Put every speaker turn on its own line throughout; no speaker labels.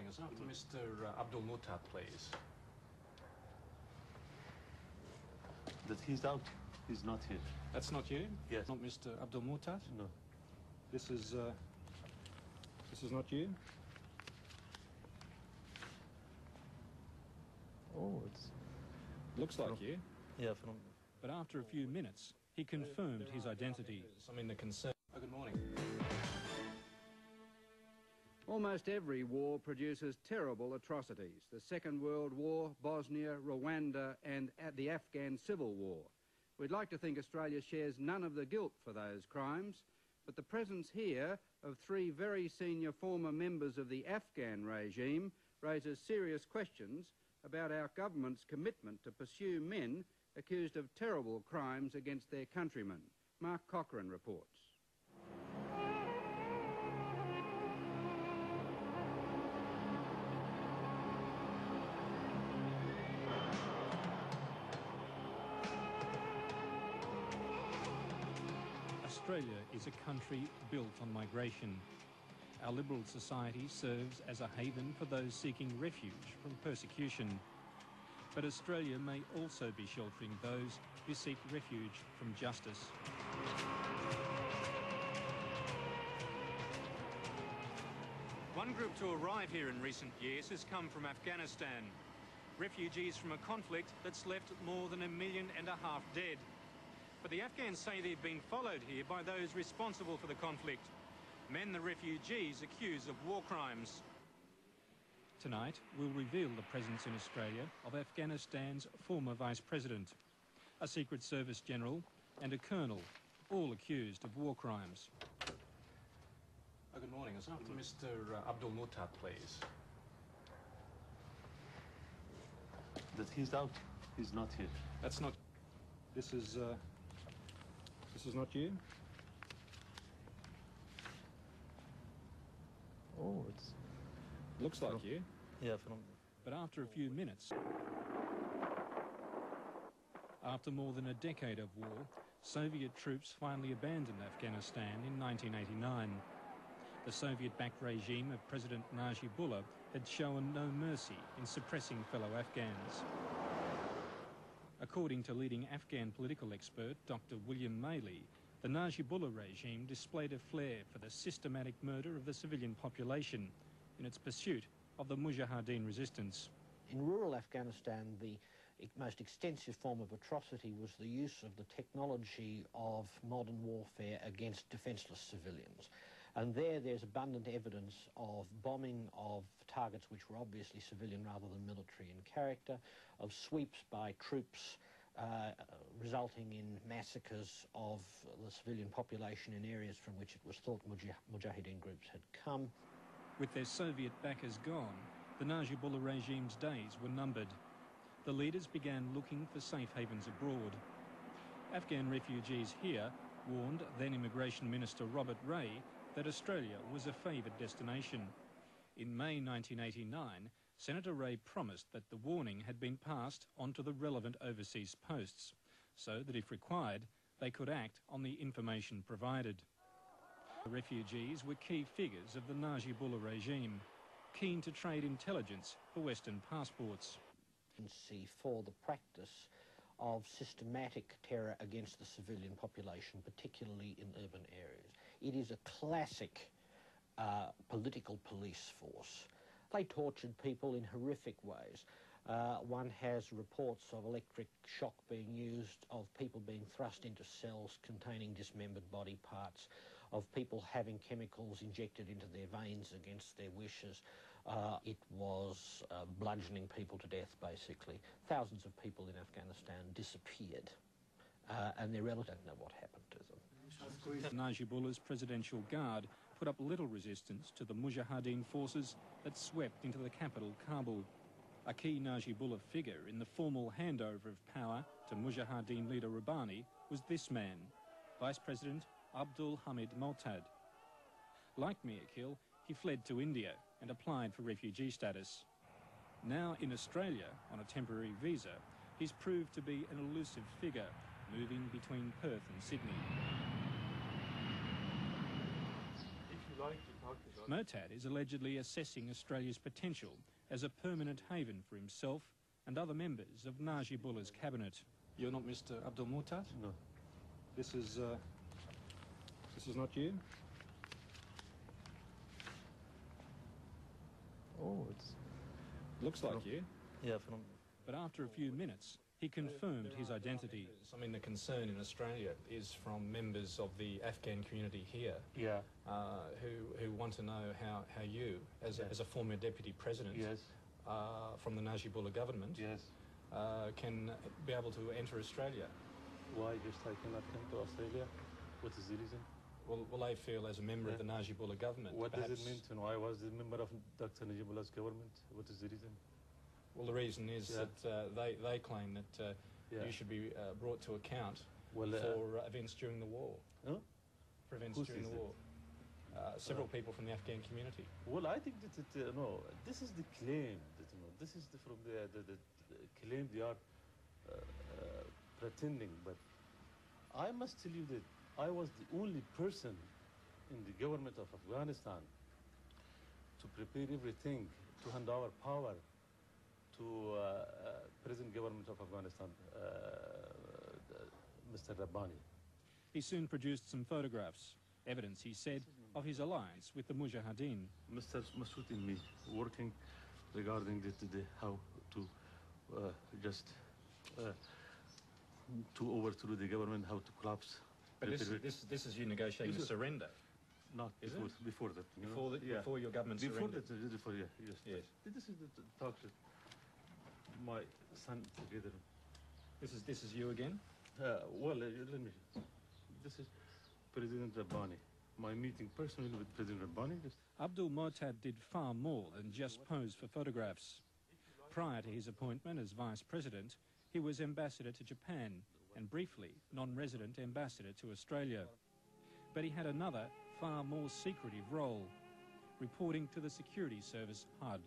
morning. Is that Mr. Mohtat'abdalhmid, please?
That he's out. He's not here.
That's not you?
Yes.
Not Mr. Mohtat?
No.
This is not you?
Oh, it's...
Looks like you.
Yeah, from...
But after a few minutes, he confirmed his identity. I mean, the concern... Oh, good morning.
Almost every war produces terrible atrocities. The Second World War, Bosnia, Rwanda and the Afghan Civil War. We'd like to think Australia shares none of the guilt for those crimes, but the presence here of three very senior former members of the Afghan regime raises serious questions about our government's commitment to pursue men accused of terrible crimes against their countrymen. Mark Cochrane reports.
Australia is a country built on migration. Our liberal society serves as a haven for those seeking refuge from persecution. But Australia may also be sheltering those who seek refuge from justice. One group to arrive here in recent years has come from Afghanistan. Refugees from a conflict that's left more than 1.5 million dead. But the Afghans say they've been followed here by those responsible for the conflict. Men the refugees accuse of war crimes. Tonight, we'll reveal the presence in Australia of Afghanistan's former Vice President, a Secret Service General and a Colonel, all accused of war crimes. Oh, good morning. Is that Mr. Mohtat, please?
That he's out. He's not here.
That's not... This is not you?
Oh, it's...
Looks like you.
Yeah, from...
But after a few minutes, after more than a decade of war, Soviet troops finally abandoned Afghanistan in 1989. The Soviet-backed regime of President Najibullah had shown no mercy in suppressing fellow Afghans. According to leading Afghan political expert Dr. William Maley, the Najibullah regime displayed a flair for the systematic murder of the civilian population in its pursuit of the Mujahideen resistance.
In rural Afghanistan, the most extensive form of atrocity was the use of the technology of modern warfare against defenceless civilians. And there's abundant evidence of bombing of targets which were obviously civilian rather than military in character, of sweeps by troops resulting in massacres of the civilian population in areas from which it was thought Mujahideen groups had come.
With their Soviet backers gone, the Najibullah regime's days were numbered. The leaders began looking for safe havens abroad. Afghan refugees here warned then Immigration Minister Robert Ray that Australia was a favoured destination. In May 1989, Senator Ray promised that the warning had been passed on to the relevant overseas posts, so that if required, they could act on the information provided. The refugees were key figures of the Najibullah regime, keen to trade intelligence for Western passports.
For the practice of systematic terror against the civilian population, particularly in urban areas. It is a classic political police force. They tortured people in horrific ways. One has reports of electric shock being used, of people being thrust into cells containing dismembered body parts, of people having chemicals injected into their veins against their wishes. It was bludgeoning people to death, basically. Thousands of people in Afghanistan disappeared, and their relatives don't know what happened to them.
Najibullah's presidential guard put up little resistance to the Mujahideen forces that swept into the capital, Kabul. A key Najibullah figure in the formal handover of power to Mujahideen leader Rabbani was this man, Vice President Abdulhamid Mohtat'abdalhamid. Like Mir, he fled to India and applied for refugee status. Now in Australia, on a temporary visa, he's proved to be an elusive figure, moving between Perth and Sydney.
If you like, you
Mohtat is allegedly assessing Australia's potential as a permanent haven for himself and other members of Najibullah's cabinet. You're not Mr. Abdul Mohtat?
No.
This is not you?
Oh, it's...
Looks like you.
Yeah, from...
But after a few minutes, he confirmed his identity. I mean, the concern in Australia is from members of the Afghan community here,
Yeah.
who want to know how you, as a former deputy president,
Yes.
from the Najibullah government,
Yes.
can be able to enter Australia.
Why just I cannot come to Australia? What is the reason?
Well, they feel as a member of the Najibullah government.
What
perhaps,
does it mean to know I was the member of Dr. Najibullah's government? What is the reason?
Well, the reason is that they claim that
Yeah.
you should be brought to account
Well,
for events during the war.
Huh?
For events
Who
during
says
the war. Several people from the Afghan community.
Well, I think that no, this is the claim that this is from the claim they are pretending. But I must tell you that I was the only person in the government of Afghanistan to prepare everything to hand over power to present government of Afghanistan, Mr. Rabbani.
He soon produced some photographs, evidence, he said, of his alliance with the Mujahideen.
Mr. Masood and me working regarding the how to to overthrow the government, how to collapse.
But this is you negotiating a surrender.
Not
Is
before,
it?
before that. You
Before,
know?
before your government
Before
surrendered.
that, before, yeah, yes.
Yes.
This is the talk that my son together.
This is you again?
Well, let me. This is President Rabbani. My meeting personally with President Rabbani.
Abdul Mohtat did far more than just pose for photographs. Prior to his appointment as Vice President, he was Ambassador to Japan and briefly non-resident Ambassador to Australia. But he had another, far more secretive role, reporting to the security service HUD.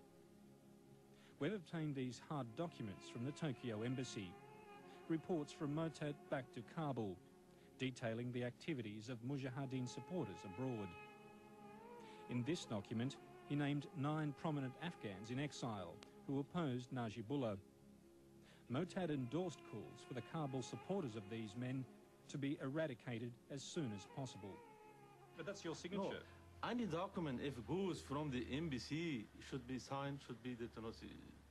We've obtained these HUD documents from the Tokyo Embassy, reports from Mohtat back to Kabul, detailing the activities of Mujahideen supporters abroad. In this document, he named 9 prominent Afghans in exile who opposed Najibullah. Mohtat endorsed calls for the Kabul supporters of these men to be eradicated as soon as possible. But that's your signature.
No, any document, if it goes from the embassy, should be signed, should be the...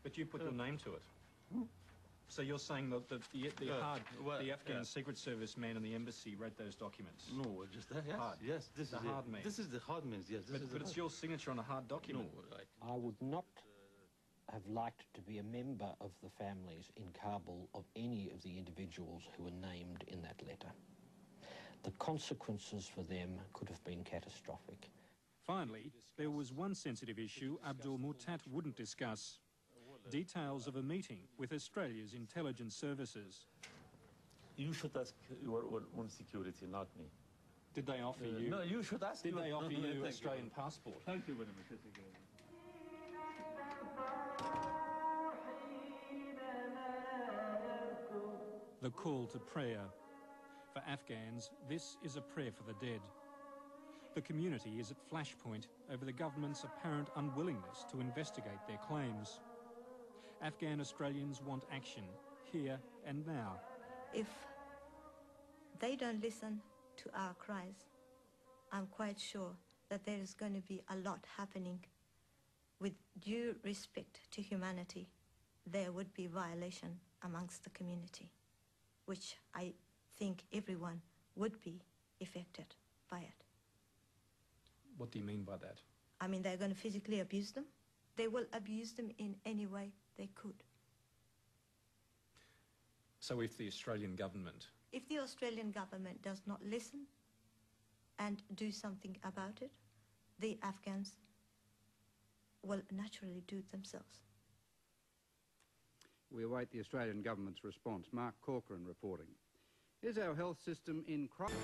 But you put your name to it. So you're saying that the HUD, the Afghan Secret Service man in the embassy wrote those documents?
No, just that, yes.
HUD.
Yes, this
The
is
HUD man.
This is the HUD man, yes.
But it's your signature on a HUD document.
No,
I would not have liked to be a member of the families in Kabul of any of the individuals who were named in that letter. The consequences for them could have been catastrophic.
Finally, there was one sensitive issue Abdul Mohtat wouldn't discuss. Details of a meeting with Australia's intelligence services.
You should ask your own security, not me.
Did they offer you?
No, you should ask.
Did they offer you
thank
Australian passport?
Thank you very much.
The call to prayer. For Afghans, this is a prayer for the dead. The community is at flashpoint over the government's apparent unwillingness to investigate their claims. Afghan Australians want action, here and now.
If they don't listen to our cries, I'm quite sure that there is going to be a lot happening. With due respect to humanity, there would be violation amongst the community, which I think everyone would be affected by it.
What do you mean by that?
I mean, they're going to physically abuse them. They will abuse them in any way they could.
So if the Australian government...
If the Australian government does not listen and do something about it, the Afghans will naturally do it themselves.
We await the Australian government's response. Mark Corcoran reporting. Is our health system in crisis?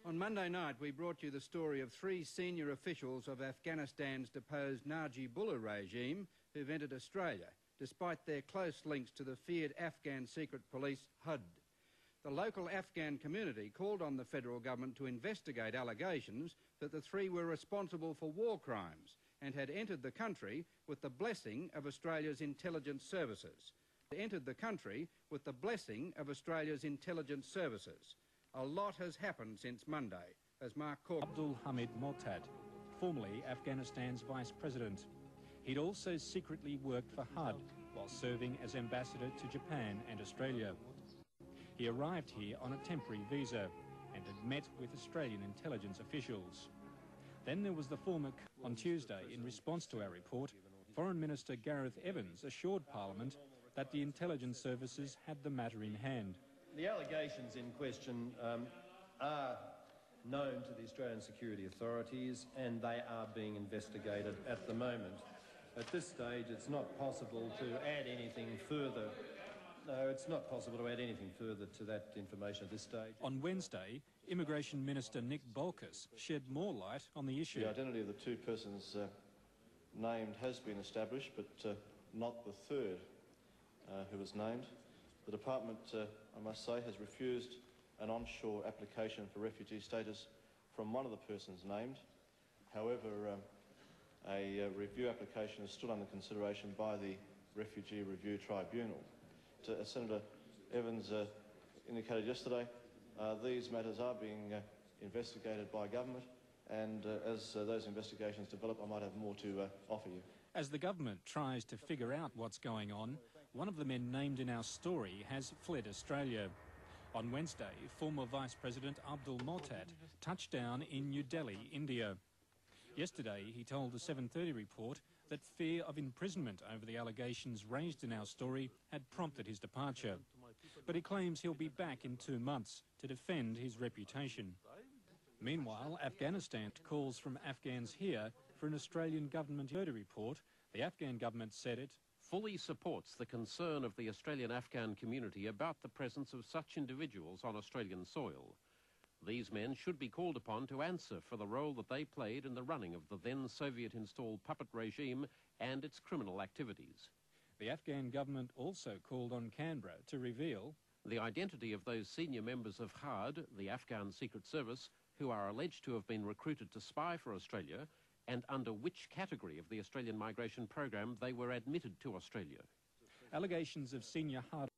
On Monday night, we brought you the story of 3 senior officials of Afghanistan's deposed Najibullah regime who've entered Australia despite their close links to the feared Afghan secret police, HUD. The local Afghan community called on the federal government to investigate allegations that the three were responsible for war crimes and had entered the country with the blessing of Australia's intelligence services. Entered the country with the blessing of Australia's intelligence services. A lot has happened since Monday, as Mark Cork...
Hamid Mohtat'abdalhamid, formerly Afghanistan's vice president. He'd also secretly worked for HUD while serving as ambassador to Japan and Australia. He arrived here on a temporary visa and had met with Australian intelligence officials. Then there was the former... On Tuesday, in response to our report, Foreign Minister Gareth Evans assured Parliament that the intelligence services had the matter in hand.
The allegations in question are known to the Australian security authorities and they are being investigated at the moment. At this stage, it's not possible to add anything further. No, it's not possible to add anything further to that information at this stage.
On Wednesday, Immigration Minister Nick Bolkus shed more light on the issue.
The identity of the two persons named has been established, but not the third who was named. The department, I must say, has refused an onshore application for refugee status from one of the persons named. However, a review application is still under consideration by the Refugee Review Tribunal. As Senator Evans indicated yesterday, these matters are being investigated by government, and as those investigations develop, I might have more to offer you.
As the government tries to figure out what's going on, one of the men named in our story has fled Australia. On Wednesday, former Vice President Abdul Mohtat touched down in New Delhi, India. Yesterday, he told the 7:30 report that fear of imprisonment over the allegations raised in our story had prompted his departure. But he claims he'll be back in 2 months to defend his reputation. Meanwhile, Afghanistan calls from Afghans here for an Australian government report. The Afghan government said it
fully supports the concern of the Australian Afghan community about the presence of such individuals on Australian soil. These men should be called upon to answer for the role that they played in the running of the then Soviet-installed puppet regime and its criminal activities.
The Afghan government also called on Canberra to reveal
the identity of those senior members of HUD, the Afghan Secret Service, who are alleged to have been recruited to spy for Australia, and under which category of the Australian migration program they were admitted to Australia.
Allegations of senior HUD